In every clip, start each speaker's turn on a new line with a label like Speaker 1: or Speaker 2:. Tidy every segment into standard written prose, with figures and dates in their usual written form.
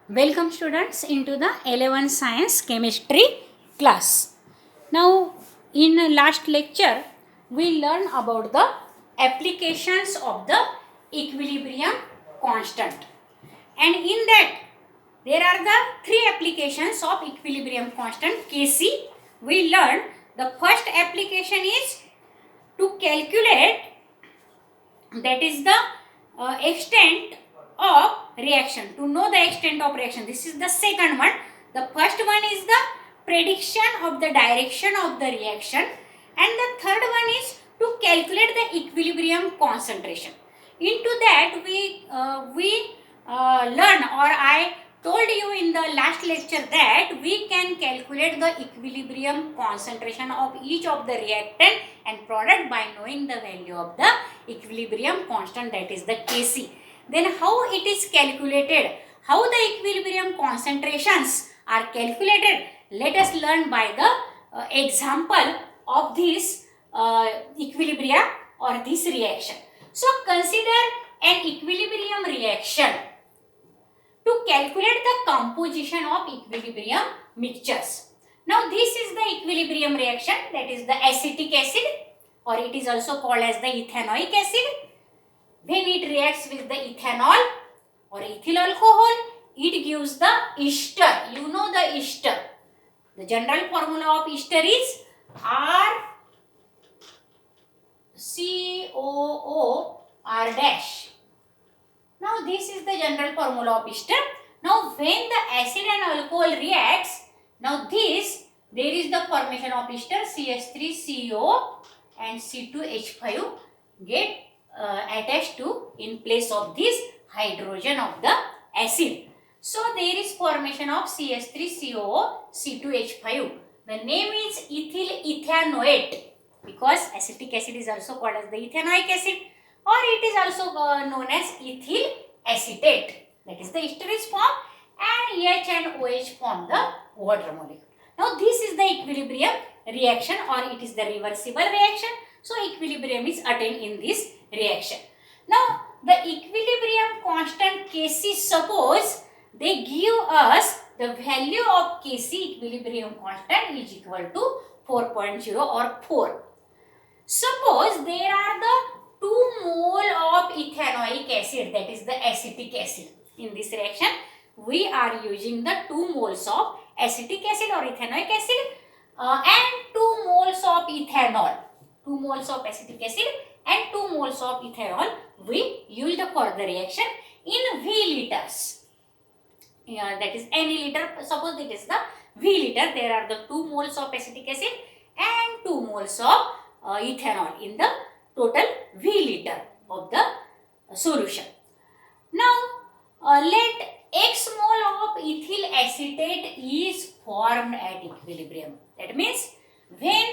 Speaker 1: Welcome students into the 11th Science Chemistry class. Now in last lecture we learned about the applications of the equilibrium constant, and in that there are the three applications of equilibrium constant Kc. We learned the first application is to calculate, that is the extent of reaction, to know the extent of reaction. This is the second one. The first one is the prediction of the direction of the reaction, and the third one is to calculate the equilibrium concentration. Into that we learn, or I told you in the last lecture, that we can calculate the equilibrium concentration of each of the reactant and product by knowing the value of the equilibrium constant, that is the Kc. Then how it is calculated, how the equilibrium concentrations are calculated, let us learn by the example of this equilibrium or this reaction. So consider an equilibrium reaction to calculate the composition of equilibrium mixtures. Now this is the equilibrium reaction, that is the acetic acid, or it is also called as the ethanoic acid. When it reacts with the ethanol or ethyl alcohol, it gives the ester. You know the ester. The general formula of ester is RCOO R-. Now this is the general formula of ester. Now when the acid and alcohol reacts, now there is the formation of ester, CH3CO and C2H5 get attached to in place of this hydrogen of the acid. So there is formation of CH3COO C2H5. The name is ethyl ethanoate, because acetic acid is also called as the ethanoic acid, or it is also known as ethyl acetate. That is the ester is formed, and H and OH form the water molecule. Now this is the equilibrium reaction, or it is the reversible reaction. So equilibrium is attained in this reaction. Now the equilibrium constant Kc, suppose they give us the value of Kc, equilibrium constant, is equal to 4.0 or 4. Suppose there are the 2 mole of ethanoic acid, that is the acetic acid. In this reaction we are using the 2 moles of acetic acid or ethanoic acid and 2 moles of ethanol. 2 moles of acetic acid and 2 moles of ethanol we used for the reaction in V liters. That is any liter, suppose it is the V liter, there are the 2 moles of acetic acid and 2 moles of ethanol in the total V liter of the solution. Now let X mole of ethyl acetate is formed at equilibrium. That means when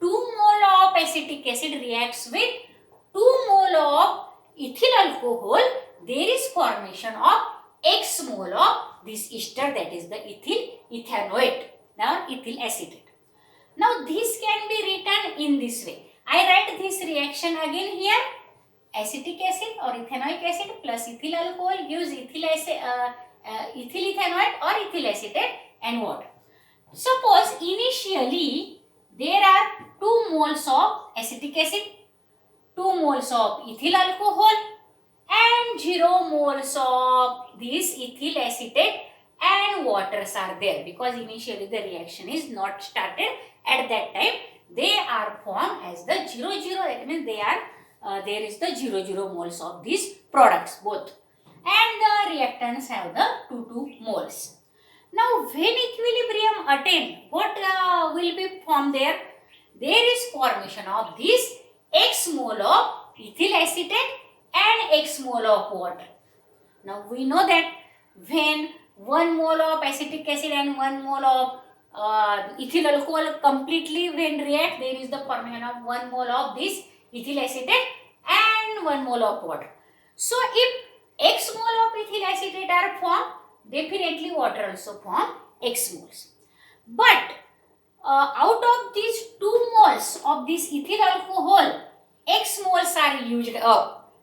Speaker 1: 2 mole of acetic acid reacts with 2 mole of ethyl alcohol, there is formation of X mole of this ester, that is the ethyl ethanoate, now ethyl acetate. Now this can be written in this way. I write this reaction again here. Acetic acid or ethanoic acid plus ethyl alcohol gives ethyl ethanoate or ethyl acetate and water. Suppose initially there are 2 moles of acetic acid, 2 moles of ethyl alcohol and 0 moles of this ethyl acetate and waters are there, because initially the reaction is not started at that time. They are formed as the 0, 0, that means they are there is the 0, 0 moles of these products both, and the reactants have the 2, 2 moles. Now when equilibrium attained, what will be formed there? There is formation of this X mole of ethyl acetate and X mole of water. Now we know that when 1 mole of acetic acid and 1 mole of ethyl alcohol completely when react, there is the formation of 1 mole of this ethyl acetate and 1 mole of water. So if X mole of ethyl acetate are formed, definitely water also form X moles. But out of these 2 moles of this ethyl alcohol, X moles are used up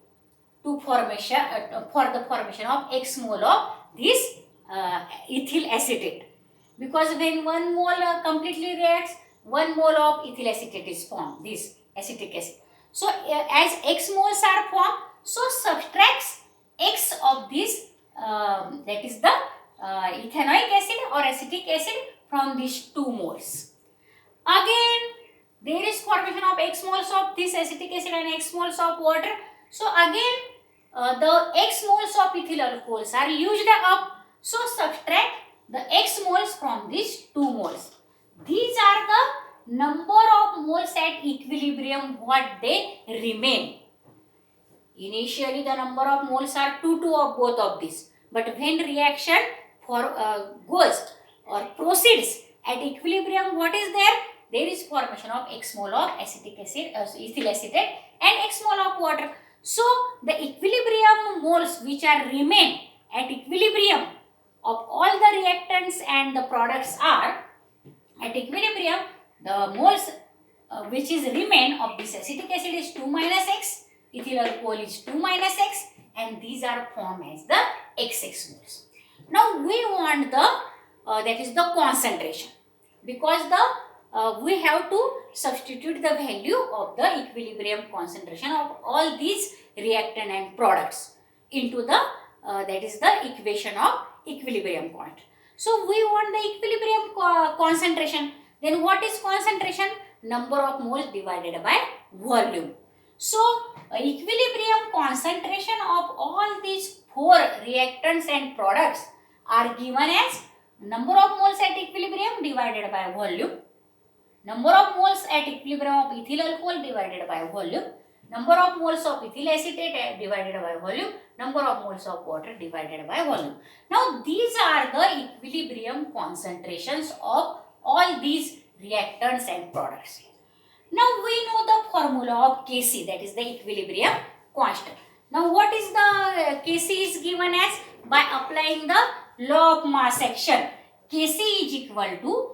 Speaker 1: to formation for the formation of X mole of this ethyl acetate, because when one mole completely reacts, 1 mole of ethyl acetate is formed, this acetic acid. So as x moles are formed, so subtracts x of this, that is the ethanoic acid or acetic acid from these 2 moles. Again, there is formation of x moles of this acetic acid and x moles of water. So again, the x moles of ethyl alcohols are used up. So subtract the x moles from these 2 moles. These are the number of moles at equilibrium what they remain. Initially the number of moles are 2 of both of these. But when reaction goes or proceeds at equilibrium, what is there? There is formation of x mole of acetic acid, ethyl acetate, and x mole of water. So the equilibrium moles which are remain at equilibrium of all the reactants and the products are, at equilibrium the moles which is remain of this acetic acid is 2 minus x, ethyl alcohol is 2 minus x, and these are formed as the XX moles. Now we want the that is the concentration, because the we have to substitute the value of the equilibrium concentration of all these reactant and products into the that is the equation of equilibrium point. So we want the equilibrium concentration. Then what is concentration? Number of moles divided by volume. So equilibrium concentration of all these 4 reactants and products are given as number of moles at equilibrium divided by volume, number of moles at equilibrium of ethyl alcohol divided by volume, number of moles of ethyl acetate divided by volume, number of moles of water divided by volume. Now these are the equilibrium concentrations of all these reactants and products. Now we know the formula of Kc, that is the equilibrium constant. Now what is the Kc is given as? By applying the law of mass action. Kc is equal to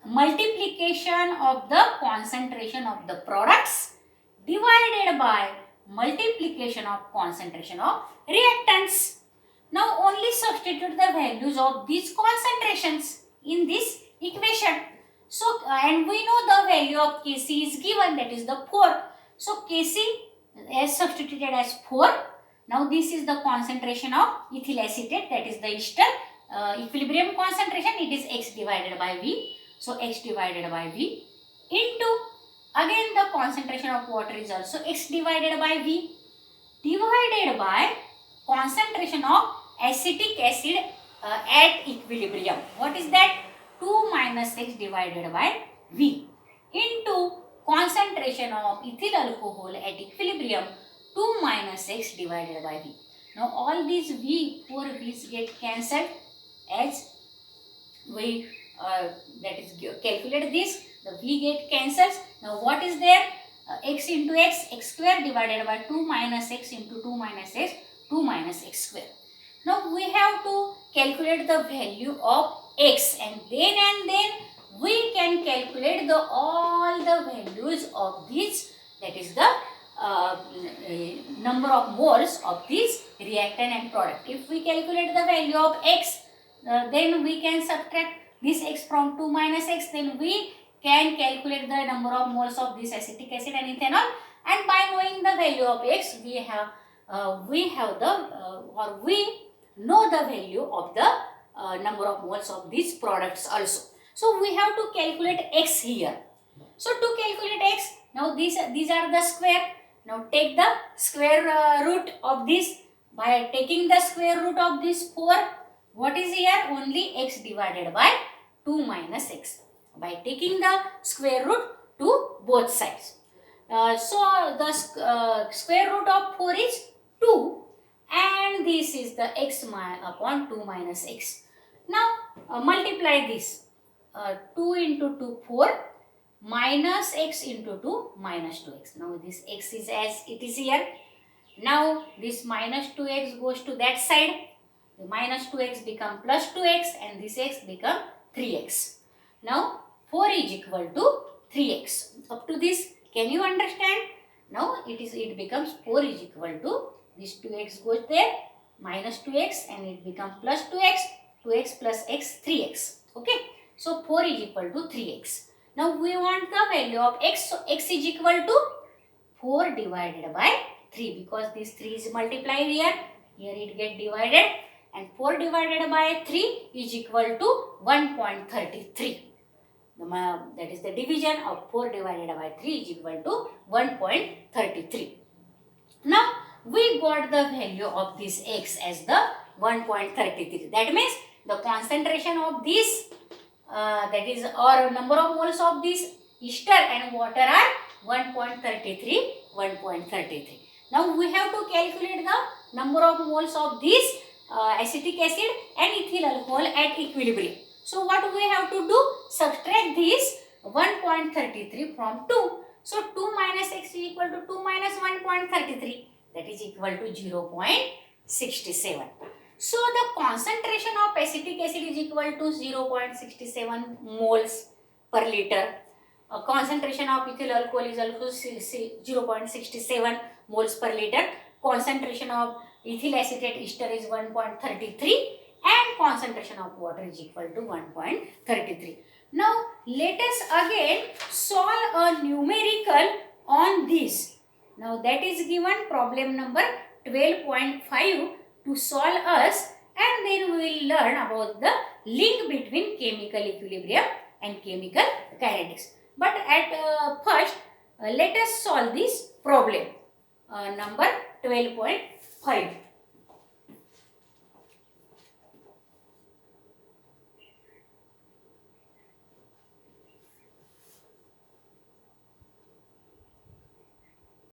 Speaker 1: multiplication of the concentration of the products divided by multiplication of concentration of reactants. Now only substitute the values of these concentrations in this equation. So and we know the value of Kc is given, that is the 4. So Kc is substituted as 4. Now this is the concentration of ethyl acetate, that is the ester equilibrium concentration. It is x divided by V. So x divided by V into, again the concentration of water is also x divided by V, divided by concentration of acetic acid at equilibrium. What is that? 2 minus x divided by V into concentration of ethyl alcohol at equilibrium, 2 minus x divided by V. Now all these V, 4 V's get cancelled as we that is calculate this. The V get cancels. Now what is there? X into x, x square divided by 2 minus x into 2 minus x, 2 minus x square. Now we have to calculate the value of x, and then we can calculate the all the values of these, that is the number of moles of this reactant and product. If we calculate the value of x, then we can subtract this x from 2 minus x, then we can calculate the number of moles of this acetic acid and ethanol, and by knowing the value of x, we know the value of the number of moles of these products also. So we have to calculate x here. So to calculate x, now these are the square. Now take the square root of this. By taking the square root of this 4, what is here? Only x divided by 2 minus x. By taking the square root to both sides. So the square root of 4 is 2, and this is the x upon 2 minus x. Now multiply this. 2 into 2, 4, minus x into 2, minus 2x. Now this x is as it is here. Now this minus 2x goes to that side. The minus 2x become plus 2x, and this x become 3x. Now 4 is equal to 3x. Up to this, can you understand? Now it becomes 4 is equal to this 2x goes there, minus 2x, and it becomes plus 2x. 2x plus x 3x. Okay, so 4 is equal to 3x. Now we want the value of x, so x is equal to 4 divided by 3, because this 3 is multiplied here it get divided, and 4 divided by 3 is equal to 1.33. That is the division of 4 divided by 3 is equal to 1.33. Now we got the value of this x as the 1.33. That means the concentration of this that is, or number of moles of this ester and water are 1.33, 1.33. Now we have to calculate the number of moles of this acetic acid and ethyl alcohol at equilibrium. So what we have to do? Subtract this 1.33 from 2. So 2 minus x is equal to 2 minus 1.33. That is equal to 0.67. So the concentration of acetic acid is equal to 0.67 moles per liter. Concentration of ethyl alcohol is also 0.67 moles per liter. Concentration of ethyl acetate ester is 1.33 and concentration of water is equal to 1.33. Now let us again solve a numerical on this. Now that is given problem number 12.5 to solve us, and then we will learn about the link between chemical equilibrium and chemical kinetics. But at first let us solve this problem number 12.5.